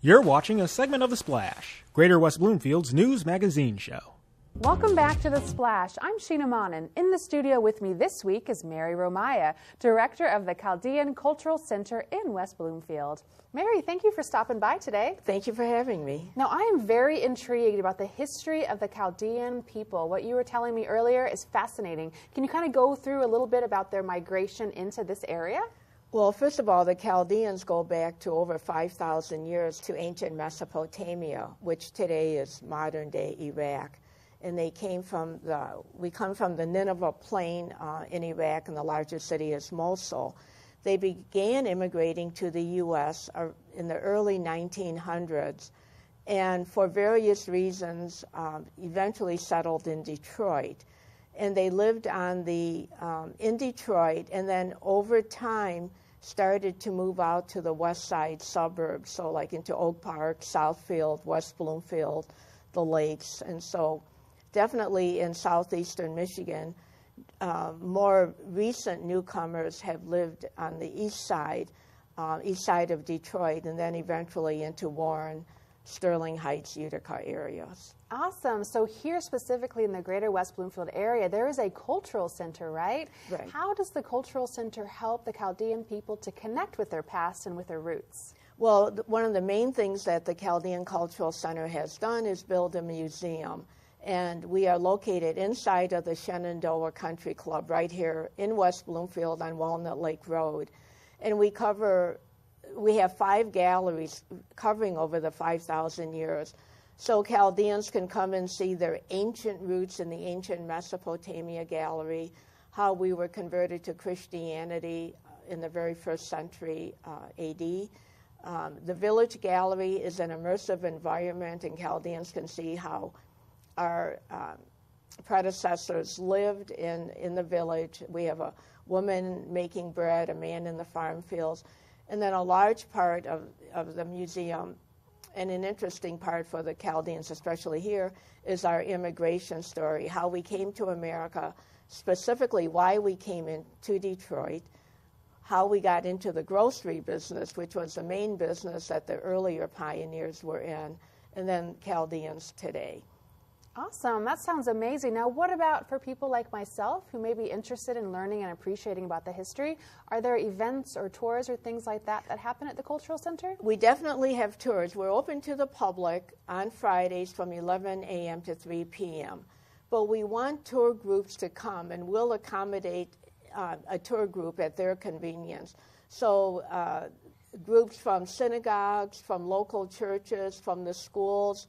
You're watching a segment of The Splash, Greater West Bloomfield's news magazine show. Welcome back to The Splash. I'm Sheena Monnin. In the studio with me this week is Mary Romaya, Director of the Chaldean Cultural Center in West Bloomfield. Mary, thank you for stopping by today. Thank you for having me. Now, I am very intrigued about the history of the Chaldean people. What you were telling me earlier is fascinating. Can you kind of go through a little bit about their migration into this area? Well, first of all, the Chaldeans go back to over 5,000 years to ancient Mesopotamia, which today is modern-day Iraq. And we come from the Nineveh Plain in Iraq, and the largest city is Mosul. They began immigrating to the U.S. In the early 1900s, and for various reasons, eventually settled in Detroit. And they lived in Detroit, and then over time started to move out to the west side suburbs, so like into Oak Park, Southfield, West Bloomfield, the lakes, and so definitely in southeastern Michigan. More recent newcomers have lived on the east side of Detroit, and then eventually into Warren, Sterling Heights, Utica areas. Awesome. So here specifically in the greater West Bloomfield area, there is a cultural center, right? Right. How does the cultural center help the Chaldean people to connect with their past and with their roots? Well, one of the main things that the Chaldean Cultural Center has done is build a museum. And we are located inside of the Shenandoah Country Club right here in West Bloomfield on Walnut Lake Road. And we have 5 galleries covering over the 5,000 years. So Chaldeans can come and see their ancient roots in the ancient Mesopotamia gallery, how we were converted to Christianity in the very first century AD. The Village Gallery is an immersive environment, and Chaldeans can see how our predecessors lived in the village. We have a woman making bread, a man in the farm fields, and then a large part of the museum, and an interesting part for the Chaldeans, especially here, is our immigration story, how we came to America, specifically why we came into Detroit, how we got into the grocery business, which was the main business that the earlier pioneers were in, and then Chaldeans today. Awesome. That sounds amazing. Now, what about for people like myself who may be interested in learning and appreciating about the history? Are there events or tours or things like that that happen at the Cultural Center? We definitely have tours. We're open to the public on Fridays from 11 a.m. to 3 p.m. But we want tour groups to come, and we'll accommodate a tour group at their convenience. So groups from synagogues, from local churches, from the schools.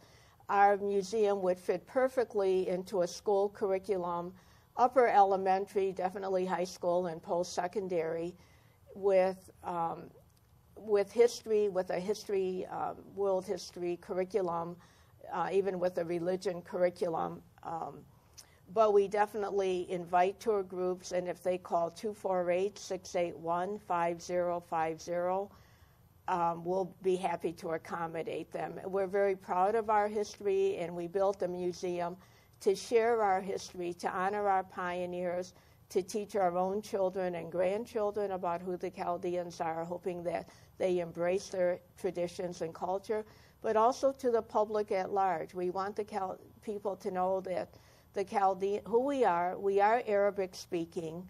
Our museum would fit perfectly into a school curriculum, upper elementary, definitely high school, and post-secondary, with history, with a history, world history curriculum, even with a religion curriculum. But we definitely invite tour groups, and if they call 248-681-5050, we'll be happy to accommodate them. We're very proud of our history, and we built a museum to share our history, to honor our pioneers, to teach our own children and grandchildren about who the Chaldeans are, hoping that they embrace their traditions and culture, but also to the public at large. We want the people to know that the Chaldean, who we are Arabic speaking.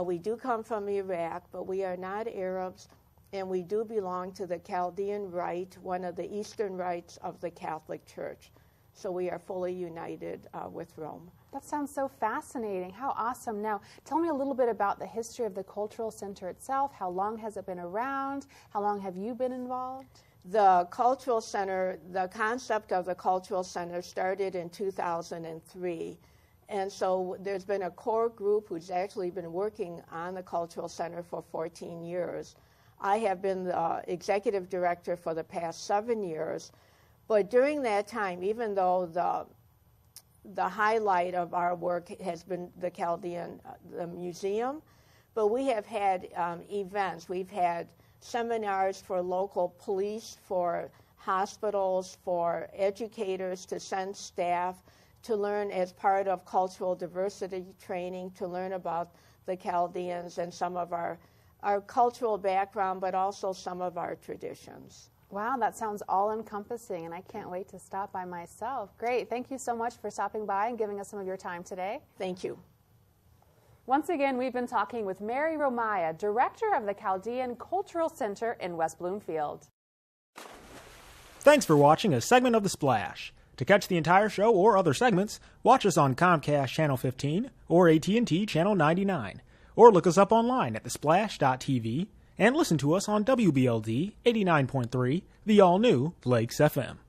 We do come from Iraq, but we are not Arabs. And we do belong to the Chaldean Rite, one of the Eastern rites of the Catholic Church. So we are fully united with Rome. That sounds so fascinating. How awesome. Now, tell me a little bit about the history of the Cultural Center itself. How long has it been around? How long have you been involved? The Cultural Center, the concept of the Cultural Center started in 2003. And so there's been a core group who's actually been working on the Cultural Center for 14 years. I have been the executive director for the past 7 years, but during that time, even though the highlight of our work has been the Chaldean the museum, but we have had events. We've had seminars for local police, for hospitals, for educators to send staff to learn as part of cultural diversity training, to learn about the Chaldeans and some of our cultural background, but also some of our traditions. Wow, that sounds all-encompassing, and I can't wait to stop by myself. Great. Thank you so much for stopping by and giving us some of your time today. Thank you. Once again, we've been talking with Mary Romaya, Director of the Chaldean Cultural Center in West Bloomfield. Thanks for watching a segment of The Splash. To catch the entire show or other segments, watch us on Comcast Channel 15 or AT&T Channel 99, or look us up online at thesplash.tv and listen to us on WBLD 89.3, the all-new Lakes FM.